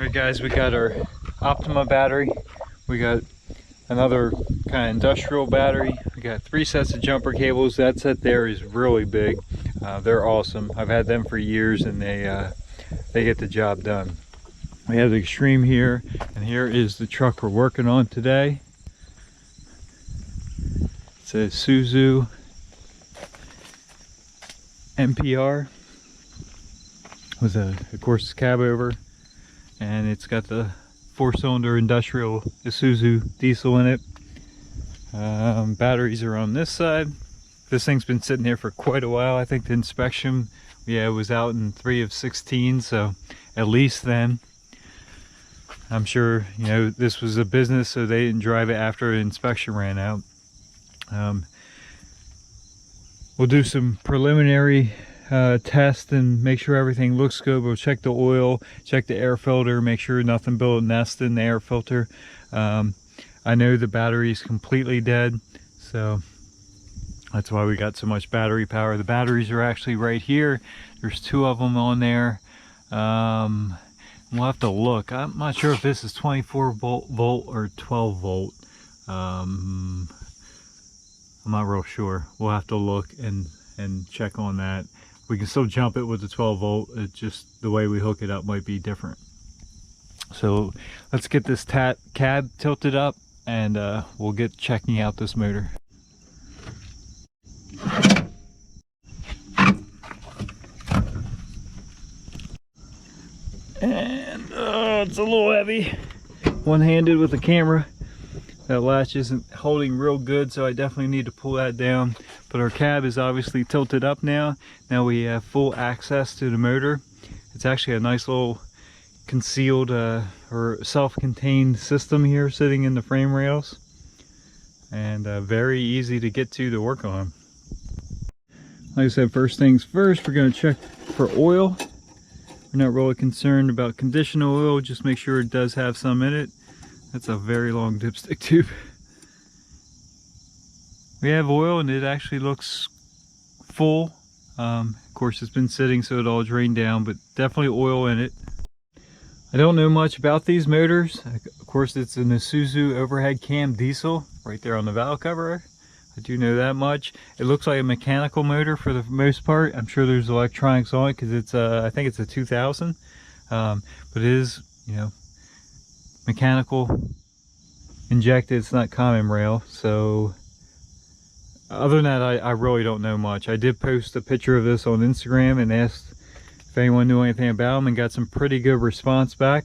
Alright guys, we got our Optima battery. We got another kind of industrial battery. We got 3 sets of jumper cables. That set there is really big. They're awesome. I've had them for years and they get the job done. We have the Extreme here, and here is the truck we're working on today. It's a Isuzu Npr with of course, cab over, and it's got the 4-cylinder industrial Isuzu diesel in it. Batteries are on this side. This thing's been sitting here for quite a while. I think the inspection, it was out in 3 of 16, so at least then. I'm sure, this was a business, so they didn't drive it after the inspection ran out. We'll do some preliminary test and make sure everything looks good. We'll check the oil, check the air filter, make sure nothing built a nest in the air filter. I know the battery is completely dead, so that's why we got so much battery power. The batteries are actually right here. There's 2 of them on there. We'll have to look. I'm not sure if this is 24 volt or 12 volt. I'm not real sure. We'll have to look and check on that. We can still jump it with the 12 volt. It's just the way we hook it up might be different. So let's get this cab tilted up, and we'll get checking out this motor. And it's a little heavy, one-handed with the camera. That latch isn't holding real good, so I definitely need to pull that down. But our cab is obviously tilted up now. Now we have full access to the motor. It's actually a nice little concealed or self-contained system here sitting in the frame rails, and very easy to get to work on. Like I said, first things first, we're going to check for oil. We're not really concerned about conditional oil, just make sure it does have some in it. That's a very long dipstick tube. We have oil and it actually looks full. Of course, it's been sitting so it all drained down, but definitely oil in it. I don't know much about these motors. Of course, it's an Isuzu overhead cam diesel right there on the valve cover. I do know that much. It looks like a mechanical motor for the most part. I'm sure there's electronics on it because it's I think it's a 2000, but it is, mechanical injected. It's not common rail. So other than that, I really don't know much. I did post a picture of this on Instagram and asked if anyone knew anything about them, and got some pretty good response back.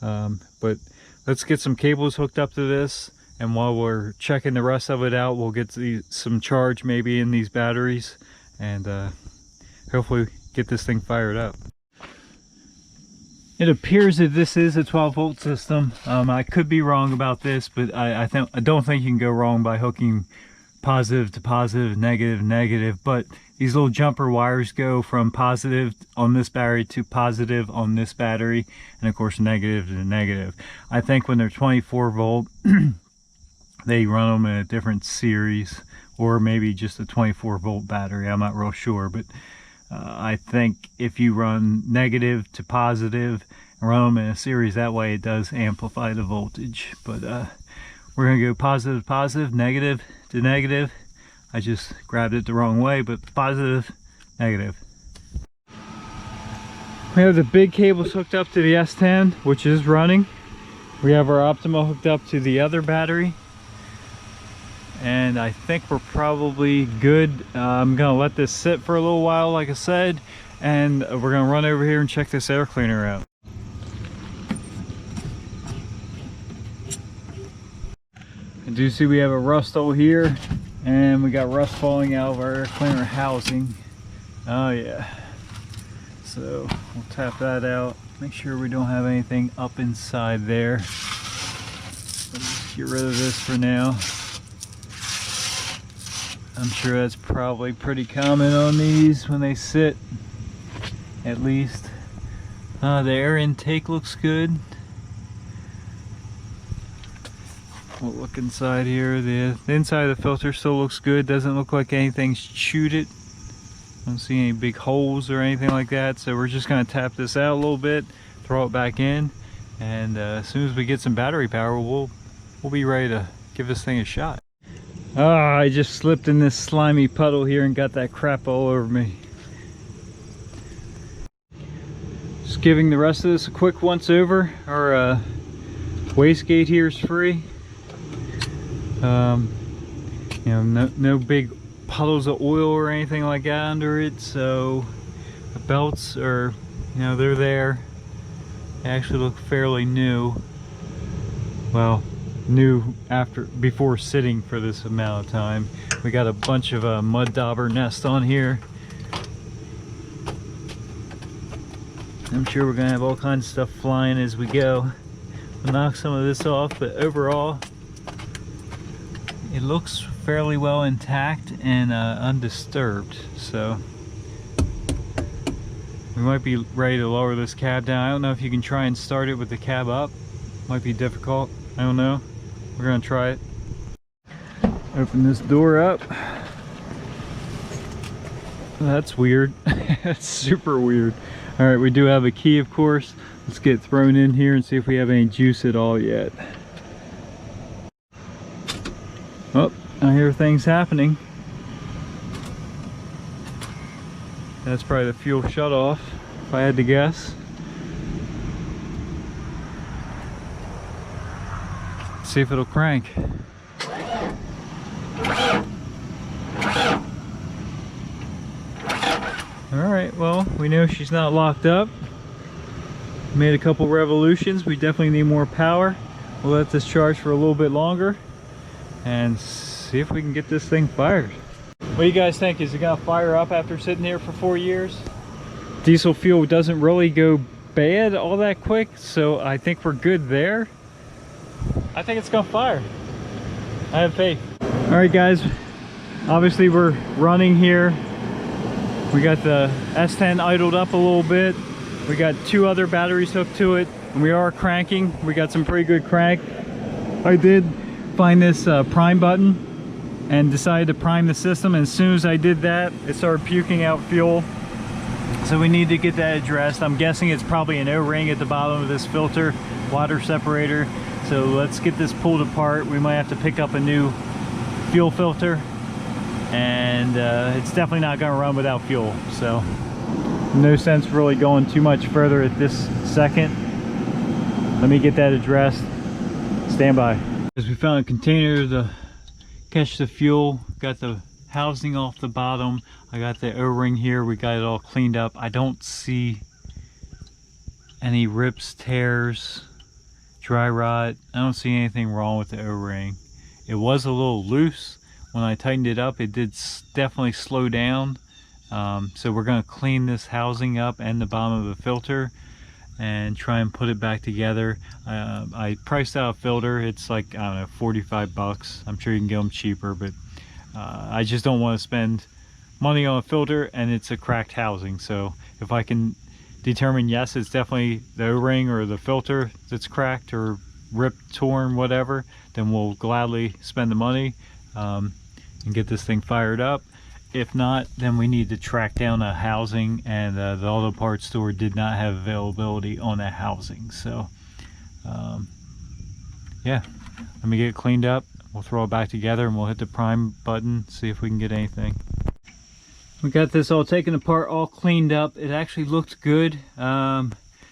But let's get some cables hooked up to this, and while we're checking the rest of it out, we'll get some charge maybe in these batteries, and hopefully get this thing fired up. It appears that this is a 12 volt system. I could be wrong about this, but I don't think you can go wrong by hooking positive to positive, negative, negative. But these little jumper wires go from positive on this battery to positive on this battery, and of course negative to negative. I think when they're 24 volt, they run them in a different series, or maybe just a 24 volt battery. I'm not real sure, but I think if you run negative to positive and run them in a series, that way it does amplify the voltage. But we're going to go positive to positive, negative to negative. I just grabbed it the wrong way, but positive, negative. We have the big cables hooked up to the S10, which is running. We have our Optima hooked up to the other battery, and I think we're probably good. I'm gonna let this sit for a little while, like I said, and we're gonna run over here and check this air cleaner out. I do see we have a rust hole here, and we got rust falling out of our air cleaner housing. Oh yeah. So we'll tap that out, make sure we don't have anything up inside there. Let's get rid of this for now. I'm sure that's probably pretty common on these when they sit, at least. The air intake looks good. We'll look inside here. The inside of the filter still looks good. Doesn't look like anything's chewed it. Don't see any big holes or anything like that. So we're just going to tap this out a little bit, throw it back in, and as soon as we get some battery power, we'll be ready to give this thing a shot. Ah, I just slipped in this slimy puddle here and got that crap all over me. Just giving the rest of this a quick once over. Our wastegate here is free. You know, no big puddles of oil or anything like that under it, so the belts are, you know, they're there. They actually look fairly new. Well, new before sitting for this amount of time. We got a bunch of mud dauber nest on here. I'm sure we're gonna have all kinds of stuff flying as we go. We'll knock some of this off, but overall it looks fairly well intact and undisturbed, so we might be ready to lower this cab down. I don't know if you can try and start it with the cab up. Might be difficult, I don't know. We're gonna try it. Open this door up. That's weird. That's super weird. All right, we do have a key, of course. Let's get thrown in here and see if we have any juice at all yet. Oh, I hear things happening. That's probably the fuel shut off, if I had to guess. Let's see if it'll crank. Alright, well, we know she's not locked up. Made a couple revolutions. We definitely need more power. We'll let this charge for a little bit longer and see if we can get this thing fired. What do you guys think? Is it gonna fire up after sitting here for 4 years? Diesel fuel doesn't really go bad all that quick, so I think we're good there. I think it's gonna fire. I have faith. All right, guys, obviously we're running here. We got the S10 idled up a little bit. We got 2 other batteries hooked to it, and we are cranking. We got some pretty good crank. I did find this prime button and decided to prime the system, and as soon as I did that, it started puking out fuel. So we need to get that addressed. I'm guessing it's probably an O-ring at the bottom of this filter, water separator. So let's get this pulled apart. We might have to pick up a new fuel filter, and it's definitely not going to run without fuel. So no sense really going too much further at this second. Let me get that addressed. Stand by. As we found a container to catch the fuel, got the housing off the bottom. I got the O-ring here. We got it all cleaned up. I don't see any rips, tears, dry rot. I don't see anything wrong with the O-ring. It was a little loose. When I tightened it up, it did definitely slow down. So we're going to clean this housing up and the bottom of the filter and try and put it back together. I priced out a filter. It's like, I don't know, 45 bucks. I'm sure you can get them cheaper, but I just don't want to spend money on a filter and it's a cracked housing. So if I can determine, yes, it's definitely the O-ring or the filter that's cracked or ripped, torn, whatever, then we'll gladly spend the money and get this thing fired up. If not, then we need to track down a housing, and the auto parts store did not have availability on that housing. So yeah, let me get it cleaned up. We'll throw it back together and we'll hit the prime button, see if we can get anything. We got this all taken apart, all cleaned up. It actually looked good.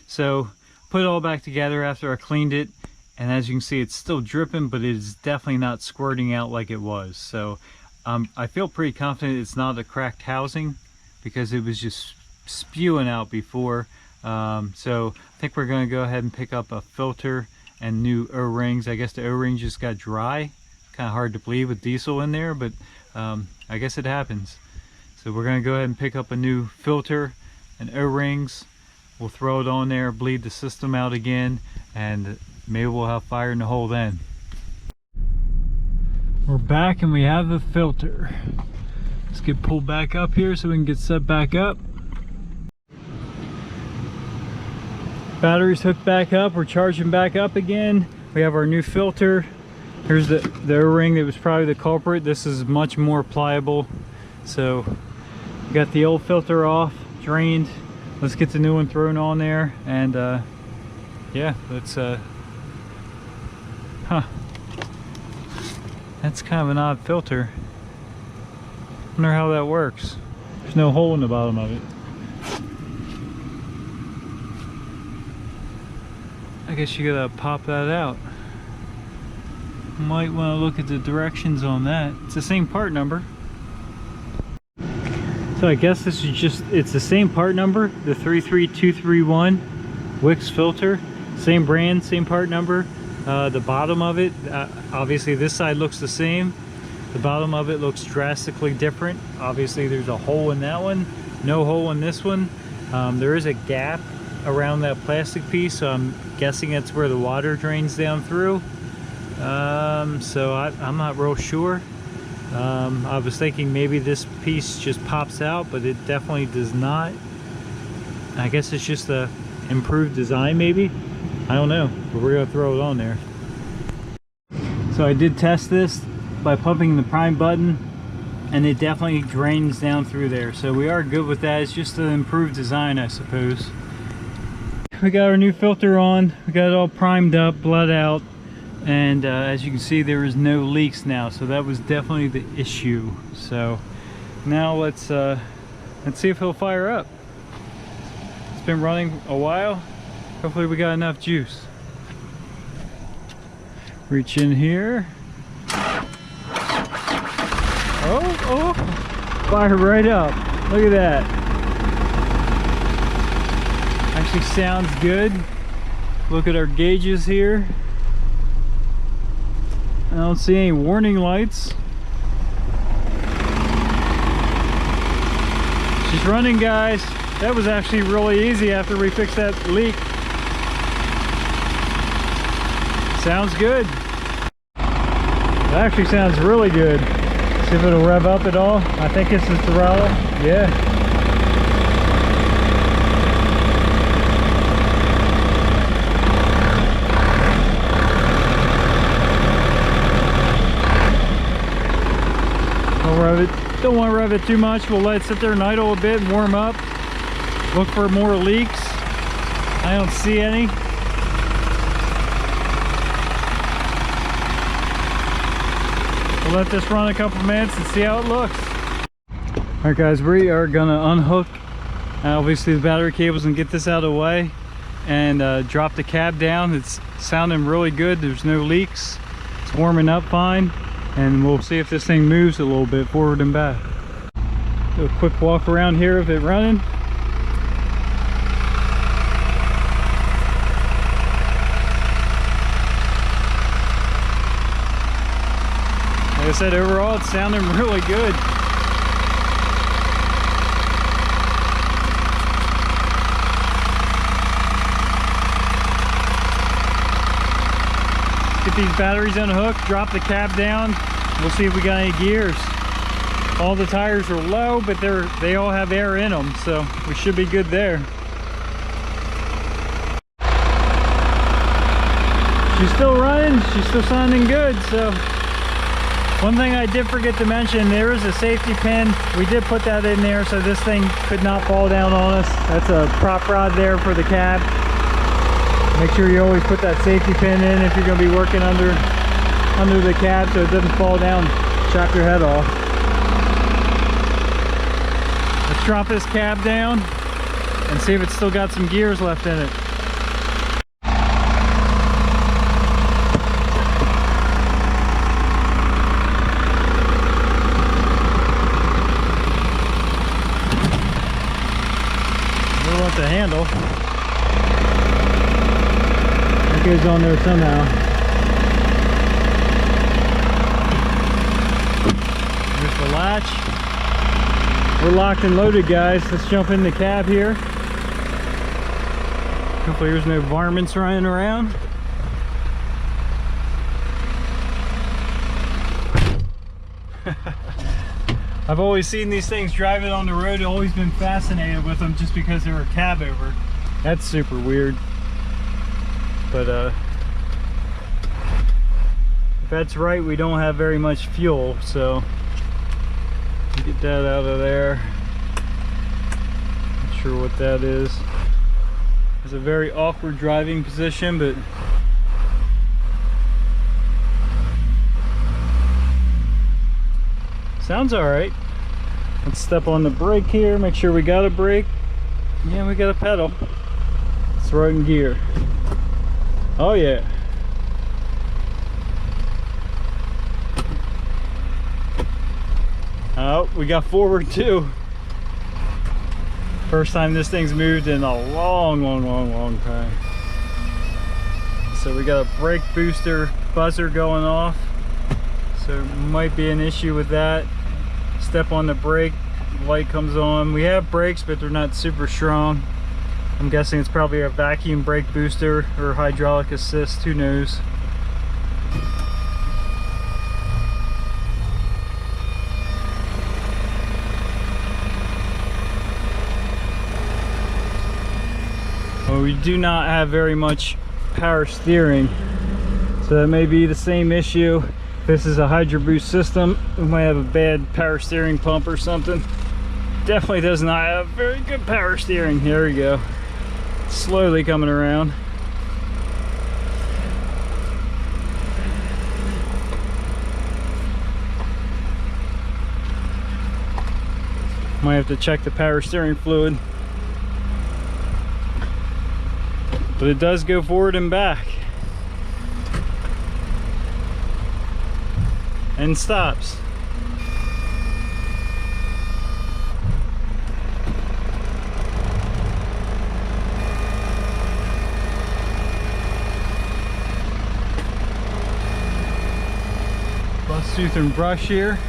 So put it all back together after I cleaned it, and as you can see, it's still dripping, but it is definitely not squirting out like it was. So I feel pretty confident it's not a cracked housing because it was just spewing out before. So I think we're going to go ahead and pick up a filter and new O-rings. I guess the O-ring just got dry. Kind of hard to believe with diesel in there, but I guess it happens. So we're going to go ahead and pick up a new filter and O-rings. We'll throw it on there, bleed the system out again, and maybe we'll have fire in the hole then. We're back and we have the filter. Let's get pulled back up here so we can get set back up. Battery's hooked back up. We're charging back up again. We have our new filter. Here's the O-ring that was probably the culprit. This is much more pliable. So we got the old filter off, drained. Let's get the new one thrown on there and yeah, that's that's kind of an odd filter. Wonder how that works. There's no hole in the bottom of it. I guess you gotta pop that out. Might want to look at the directions on that. It's the same part number. So I guess this is just, it's the same part number, the 33231 Wix filter. Same brand, same part number. The bottom of it, obviously this side looks the same. The bottom of it looks drastically different. Obviously there's a hole in that one, no hole in this one. There is a gap around that plastic piece, so I'm guessing that's where the water drains down through. So I'm not real sure. I was thinking maybe this piece just pops out, but it definitely does not. I guess it's just a improved design maybe. I don't know, but we're gonna throw it on there. So I did test this by pumping the prime button, and it definitely drains down through there. So we are good with that. It's just an improved design, I suppose. We got our new filter on. We got it all primed up, bled out, and as you can see, there is no leaks now. So that was definitely the issue. So now let's see if he'll fire up. It's been running a while. Hopefully we got enough juice. Reach in here. Oh, fire right up. Look at that. Actually sounds good. Look at our gauges here. I don't see any warning lights. She's running, guys. That was actually really easy after we fixed that leak. Sounds good. That actually sounds really good. See if it'll rev up at all. I think it's the throttle. Yeah. I'll rev it. Don't want to rev it too much. We'll let it sit there and idle a bit and warm up. Look for more leaks. I don't see any. We'll let this run a couple minutes and see how it looks. Alright guys, we are gonna unhook obviously the battery cables and get this out of the way, and drop the cab down. It's sounding really good. There's no leaks. It's warming up fine, and we'll see if this thing moves a little bit forward and back. Do a quick walk around here of it running. Like I said, overall it's sounding really good. Get these batteries unhooked, drop the cab down. We'll see if we got any gears. All the tires are low, but they all have air in them, so we should be good there. She's still running, she's still sounding good. So one thing I did forget to mention, there is a safety pin. We did put that in there so this thing could not fall down on us. That's a prop rod there for the cab. Make sure you always put that safety pin in if you're going to be working under the cab so it doesn't fall down, chop your head off. Let's drop this cab down and see if it's still got some gears left in it. The handle. It goes on there somehow. There's the latch. We're locked and loaded, guys. Let's jump in the cab here. Hopefully there's no varmints running around. I've always seen these things driving on the road, always been fascinated with them just because they were cab over. That's super weird. But if that's right, we don't have very much fuel, so get that out of there. Not sure what that is. It's a very awkward driving position, but sounds all right. Let's step on the brake here, make sure we got a brake. Yeah, we got a pedal. Let's throw it in gear. Oh yeah. Oh, we got forward too. First time this thing's moved in a long time. So we got a brake booster buzzer going off. So might be an issue with that. Step on the brake, light comes on. We have brakes, but they're not super strong. I'm guessing it's probably a vacuum brake booster or hydraulic assist, who knows. Well, we do not have very much power steering, so that may be the same issue. This is a Hydro Boost system. We might have a bad power steering pump or something. Definitely does not have very good power steering. Here we go. Slowly coming around. Might have to check the power steering fluid. But it does go forward and back. And stops. Bust, tooth, and brush here.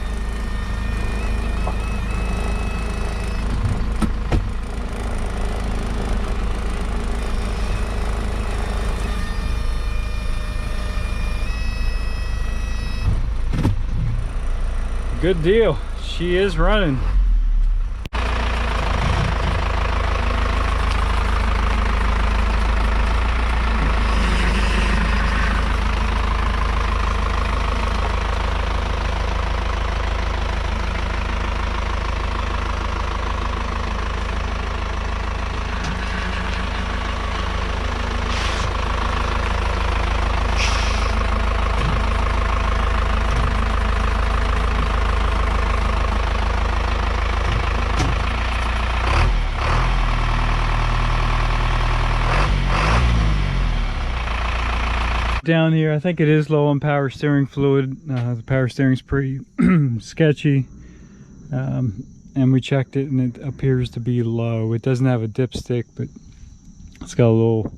Good deal. She is running. Down here, I think it is low on power steering fluid. The power steering is pretty sketchy, and we checked it and it appears to be low. It doesn't have a dipstick, but it's got a little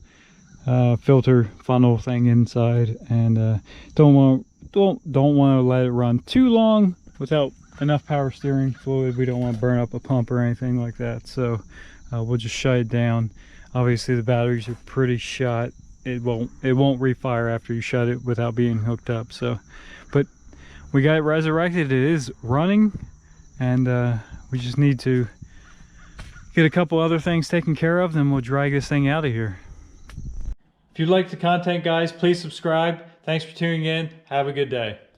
filter funnel thing inside, and don't want to let it run too long without enough power steering fluid. We don't want to burn up a pump or anything like that, so we'll just shut it down. Obviously the batteries are pretty shot. It won't refire after you shut it without being hooked up. So, but we got it resurrected. It is running, and we just need to get a couple other things taken care of, then we'll drag this thing out of here. If you like the content, guys, please subscribe. Thanks for tuning in. Have a good day.